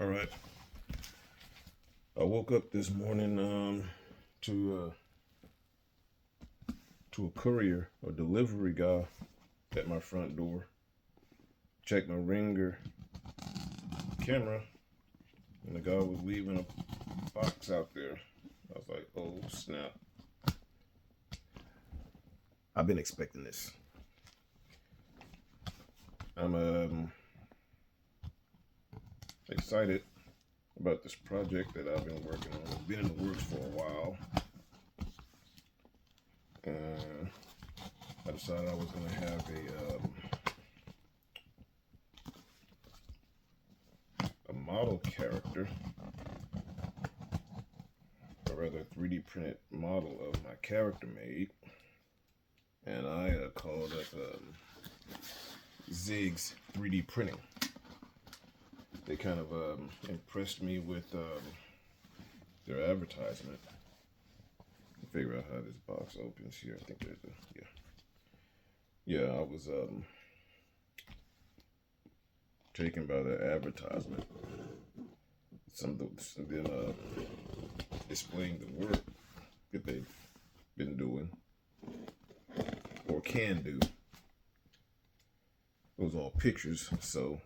All right. I woke up this morning to to a courier or delivery guy at my front door. Checked my ringer camera, and the guy was leaving a box out there. I was like, "Oh snap!" I've been expecting this. I'm excited about this project that I've been working on. It's been in the works for a while. And I decided I was going to have a model character, or rather 3D printed model of my character made. And I called up ZIGS 3D printing. They kind of impressed me with their advertisement. Figure out how this box opens here. I think there's a yeah. I was taken by the advertisement. Some of them displaying the work that they've been doing or can do. It was all pictures, so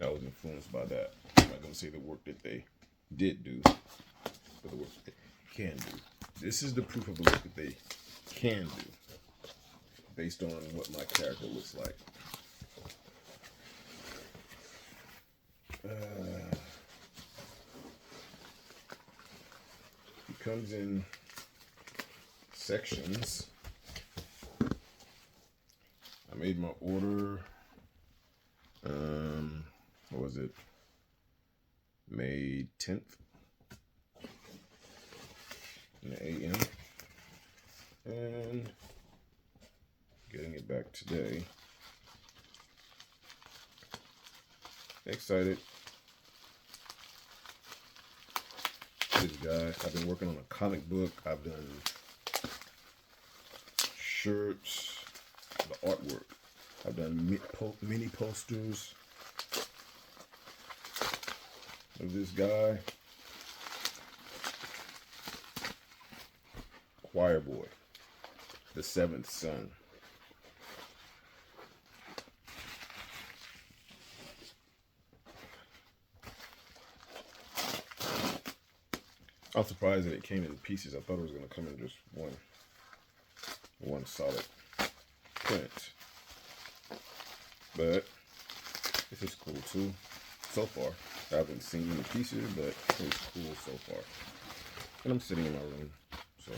I was influenced by that. I'm not gonna say the work that they did do, but the work that they can do. This is the proof of the work that they can do, based on what my character looks like. It comes in sections. I made my order. What was it? May 10th in the AM, and getting it back today. Excited. This guy, I've been working on a comic book. I've done shirts, the artwork. I've done mini posters of this guy. Choir boy, the seventh son. I'm surprised that it came in pieces. I thought it was going to come in just one solid print. But this is cool too. So far, I haven't seen any pieces, but it's cool so far. And I'm sitting in my room, so.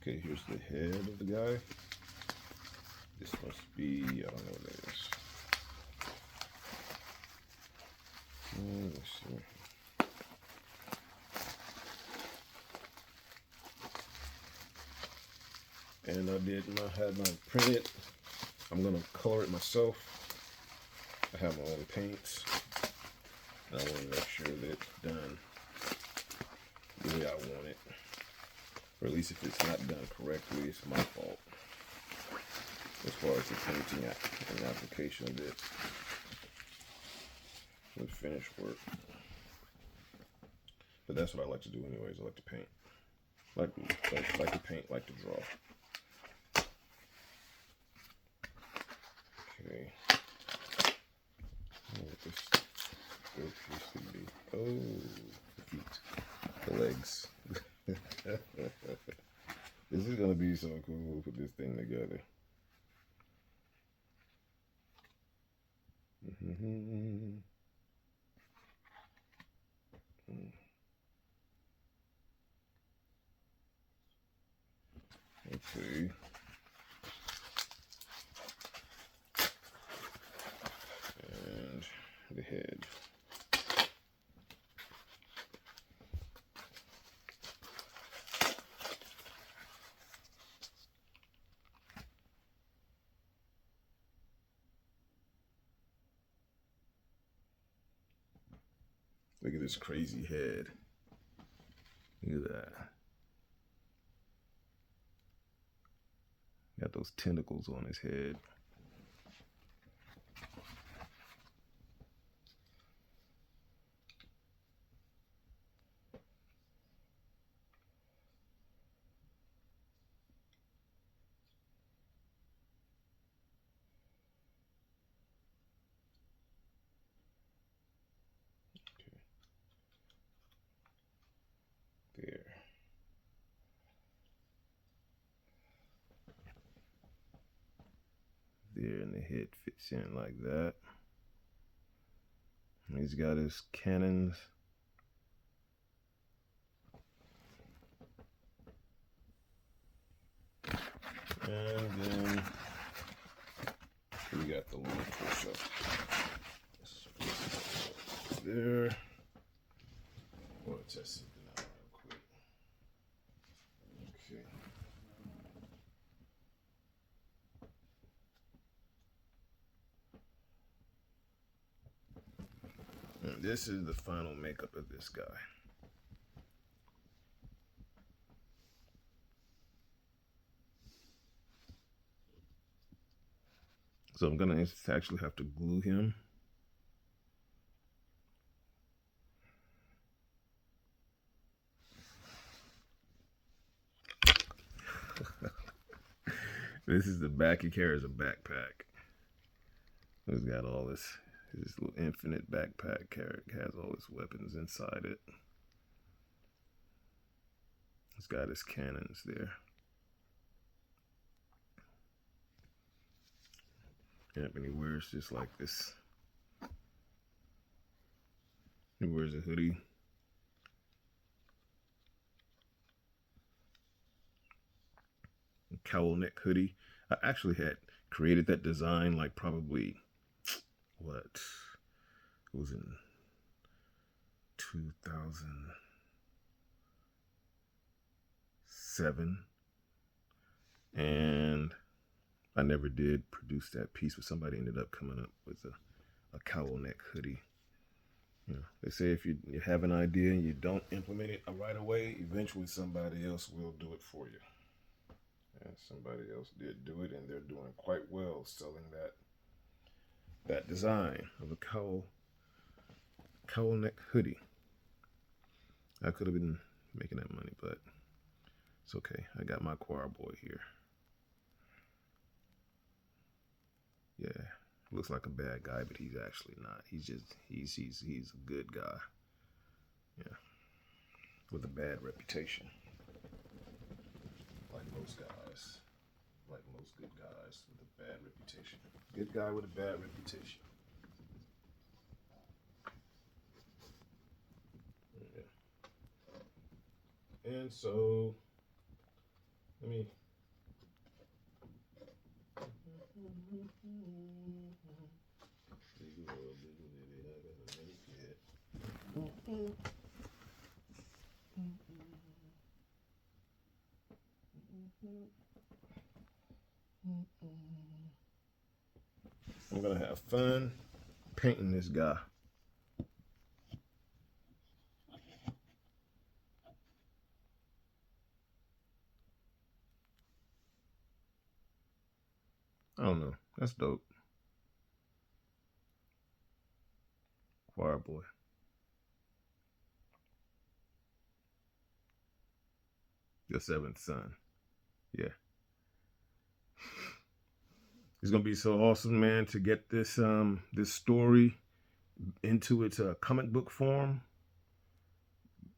Okay, here's the head of the guy. This must be, I don't know what that is. Let's see. And I did not have mine printed. I'm gonna color it myself. I have my own paints. And I want to make sure that it's done the way I want it. Or at least if it's not done correctly, it's my fault. As far as the painting and application of it. The finished work. But that's what I like to do anyways. I like to paint. Like to paint, like to draw. Okay. What this third piece could be. Oh, the feet. The legs. This is gonna be so cool to put this thing together. Okay. And the head. Look at this crazy head. Look at that. Got those tentacles on his head. There. There, and the head fits in like that. He's got his cannons. And then we got the little push-up. There. I want to test something out real quick. Okay. And this is the final makeup of this guy. So I'm gonna actually have to glue him. This is the back. He carries a backpack. He's got all his little infinite backpack. Has all his weapons inside it. He's got his cannons there. Yep, and he wears just like this. He wears a hoodie. A cowl neck hoodie. I actually had created that design like probably, what? It was in 2007. And I never did produce that piece, but somebody ended up coming up with a cowl neck hoodie. You know, they say if you have an idea and you don't implement it right away, eventually somebody else will do it for you. And somebody else did do it, and they're doing quite well selling that design of a cowl neck hoodie. I could have been making that money, but it's okay. I got my choir boy here. Yeah, looks like a bad guy, but he's actually not. He's a good guy. Yeah, with a bad reputation. Like most guys. Like most good guys with a bad reputation. Good guy with a bad reputation. Yeah. And so, let me. I'm gonna have fun painting this guy. I don't know. That's dope. Choir boy. Your seventh son. Yeah. It's gonna be so awesome, man, to get this this story into its comic book form.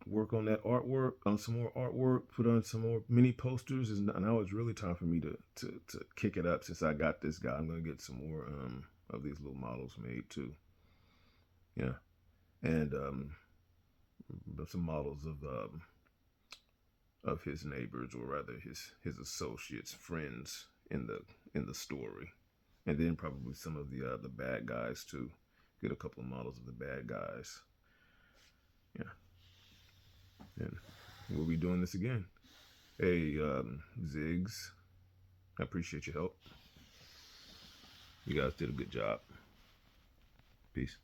Work on that artwork, on some more artwork, put on some more mini posters, and now it's really time for me to kick it up. Since I got this guy, I'm gonna get some more of these little models made too. Yeah, and some models of his neighbors, or rather his associates, friends in the story, and then probably some of the bad guys too. Get a couple of models of the bad guys. Yeah, and we'll be doing this again. Hey, ZIGS, I appreciate your help. You guys did a good job. Peace.